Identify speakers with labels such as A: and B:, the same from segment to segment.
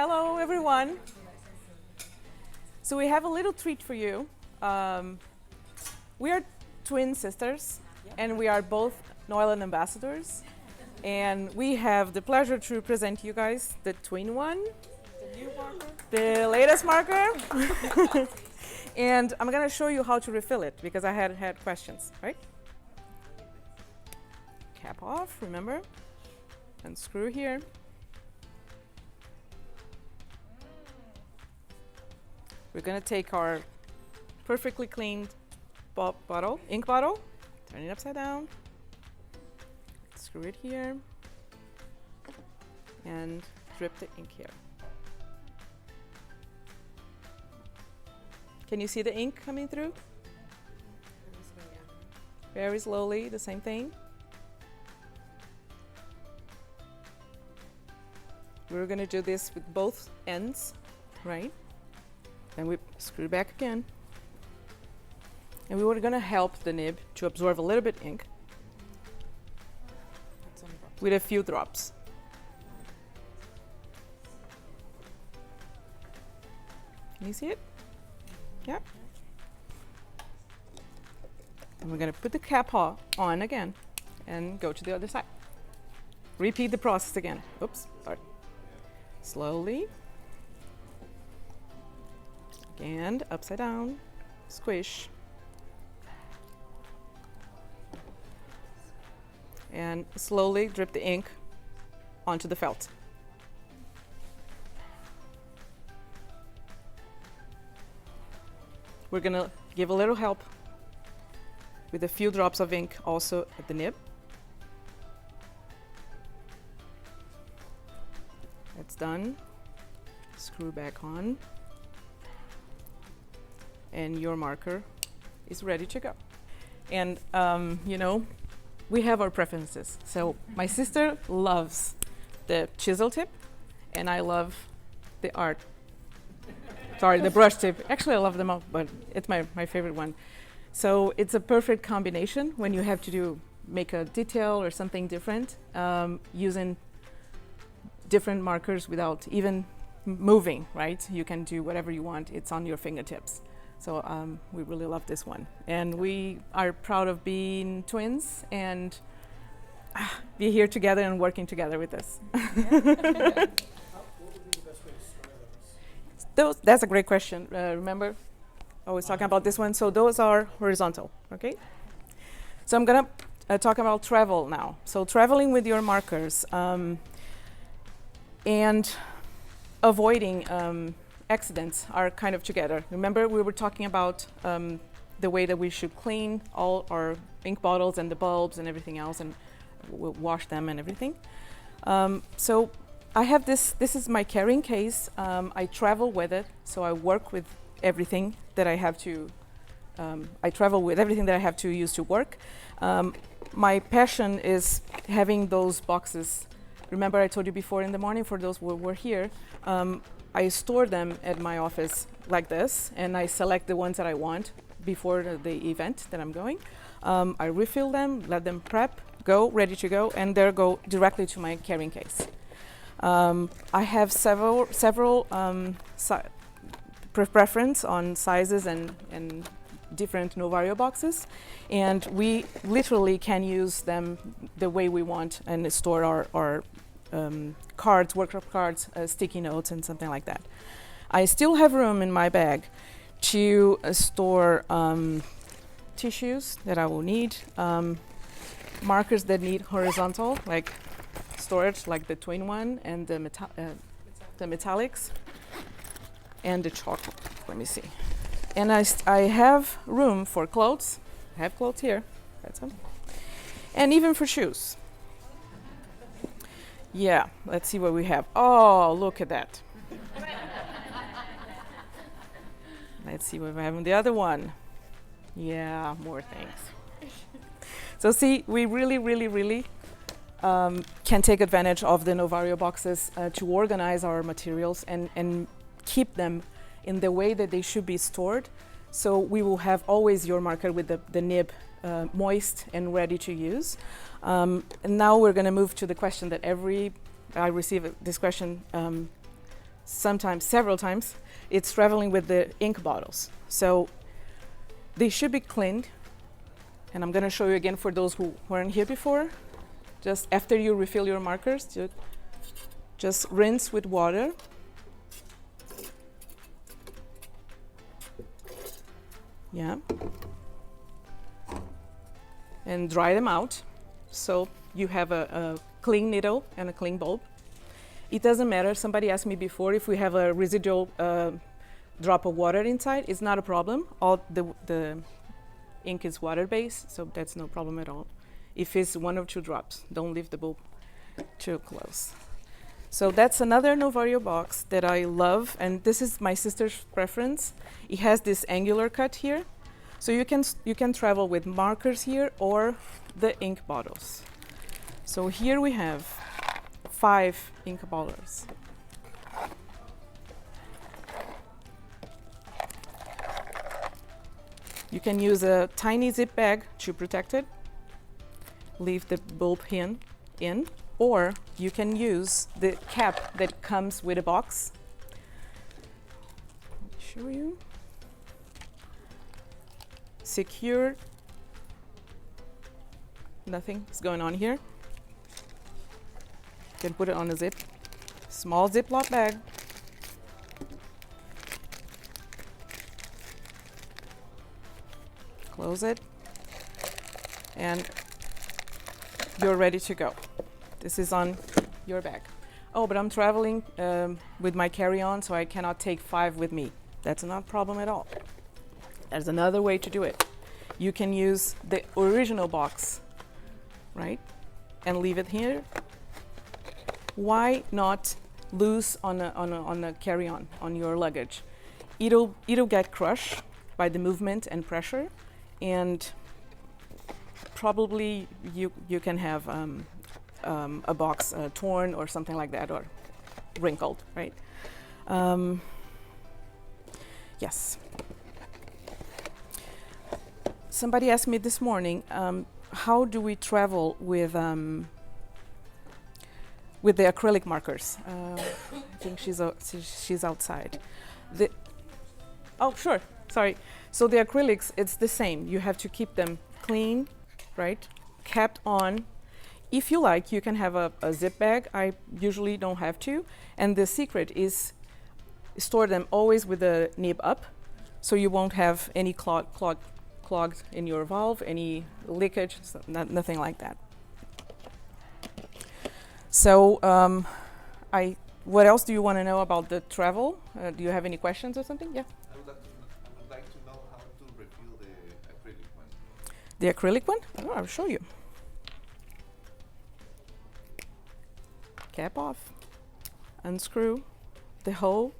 A: Hello, everyone. So we have a little treat for you. We are twin sisters, and we are both Neuland ambassadors. And we have the pleasure to present you guys the twin one,
B: The new marker?
A: the latest marker. And I'm going to show you how to refill it, because I had questions, right? Cap off, remember? And screw here. We're going to take our perfectly cleaned ink bottle, turn it upside down, screw it here, and drip the ink here. Can you see the ink coming through? Very slowly, the same thing. We're going to do this with both ends, right? Then we screw back again. And we were going to help the nib to absorb a little bit ink with a few drops. Can you see it? Yeah. And we're going to put the cap on again and go to the other side. Repeat the process again. Oops, sorry. Slowly. And upside down, squish. And slowly drip the ink onto the felt. We're going to give a little help with a few drops of ink also at the nib. That's done. Screw back on. And your marker is ready to go. And you know, we have our preferences. So my sister loves the chisel tip, and I love the the brush tip. Actually, I love them all, but it's my favorite one. So it's a perfect combination when you have to make a detail or something different, using different markers without even moving, right? You can do whatever you want. It's on your fingertips. So we really love this one. And we are proud of being twins and be here together and working together with this.
B: What would be the best way to store those?
A: That's a great question. Remember, I was talking about this one. So those are horizontal, okay? So I'm gonna talk about travel now. So traveling with your markers and avoiding accidents are kind of together. Remember, we were talking about the way that we should clean all our ink bottles and the bulbs and everything else, and we'll wash them and everything. So I have this is my carrying case. I travel with it, so I work with everything that I have to, I travel with everything that I have to use to work. My passion is having those boxes. Remember I told you before in the morning, for those who were here, I store them at my office like this, and I select the ones that I want before the event that I'm going. I refill them, let them prep, go, ready to go, and they go directly to my carrying case. I have several preference on sizes and different Novario boxes, and we literally can use them the way we want and store our cards, workshop cards, sticky notes, and something like that. I still have room in my bag to store tissues that I will need, markers that need horizontal, like storage, like the twin one, and the metallics, and the chalk. Let me see. And I have room for clothes. I have clothes here. That's them. And even for shoes. Yeah, let's see what we have. Oh, look at that. Let's see what we have on the other one. Yeah, more things. So see, we really can take advantage of the Novario boxes to organize our materials and keep them in the way that they should be stored. So we will have always your marker with the nib moist and ready to use. And now we're going to move to the question that I receive this question sometimes, several times, it's traveling with the ink bottles. So they should be cleaned. And I'm going to show you again for those who weren't here before. Just after you refill your markers, just rinse with water. Yeah. And dry them out so you have a clean needle and a clean bulb. It doesn't matter. Somebody asked me before if we have a residual drop of water inside. It's not a problem. All the ink is water-based, so that's no problem at all. If it's 1 or 2 drops, don't leave the bulb too close. So that's another Novario box that I love, and this is my sister's preference. It has this angular cut here, so you can travel with markers here or the ink bottles. So here we have 5 ink bottles. You can use a tiny zip bag to protect it. Leave the bulb in, or you can use the cap that comes with a box. Let me show you. Secure. Nothing is going on here. You can put it on a zip. Small Ziploc bag. Close it, and you're ready to go. This is on your bag. Oh, but I'm traveling with my carry-on, so I cannot take 5 with me. That's not a problem at all. There's another way to do it. You can use the original box, right, and leave it here. Why not loose on a carry-on, on your luggage? It'll get crushed by the movement and pressure, and probably you can have a box torn or something like that, or wrinkled, right? Yes. Somebody asked me this morning, how do we travel with the acrylic markers? I think she's outside. Oh, sure. Sorry. So the acrylics, it's the same. You have to keep them clean, right? Capped on. If you like, you can have a zip bag. I usually don't have to. And the secret is store them always with the nib up, so you won't have any clogged in your valve, any leakage, nothing like that. So what else do you want to know about the travel? Do you have any questions or something? Yeah.
C: I would like to know how to refill the acrylic one.
A: The acrylic one? Oh, I'll show you. Cap off. Unscrew the hole.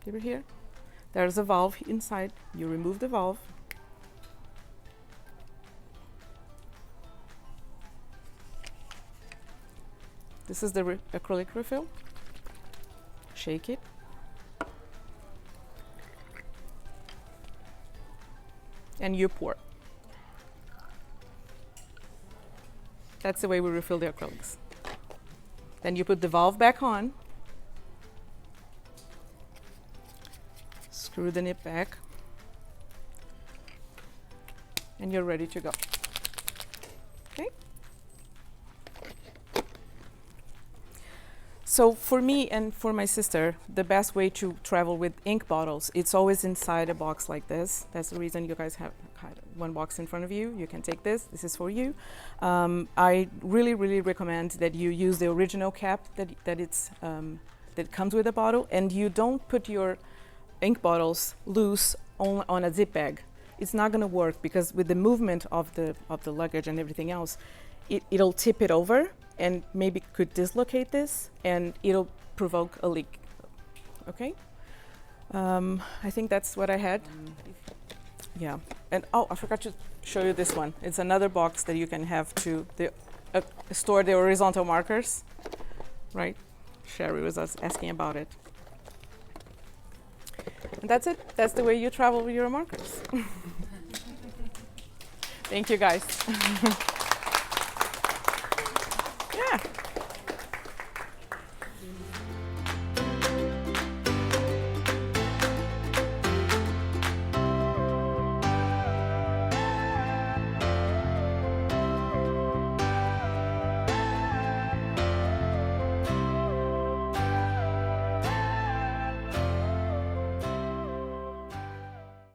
A: Over here. There's a valve inside. You remove the valve. This is the acrylic refill. Shake it. And you pour. That's the way we refill the acrylics. Then you put the valve back on. Screw the nib back. And you're ready to go. Okay? So for me and for my sister, the best way to travel with ink bottles, it's always inside a box like this. That's the reason you guys have one box in front of you. You can take this. This is for you. I really, really recommend that you use the original cap that comes with the bottle, and you don't put your ink bottles loose on a zip bag. It's not going to work, because with the movement of the luggage and everything else, it'll tip it over and maybe could dislocate this, and it'll provoke a leak. Okay? I think that's what I had. Yeah. And oh, I forgot to show you this one. It's another box that you can have to store the horizontal markers. Right? Sherry was asking about it. And that's it. That's the way you travel with your markers. Thank you, guys.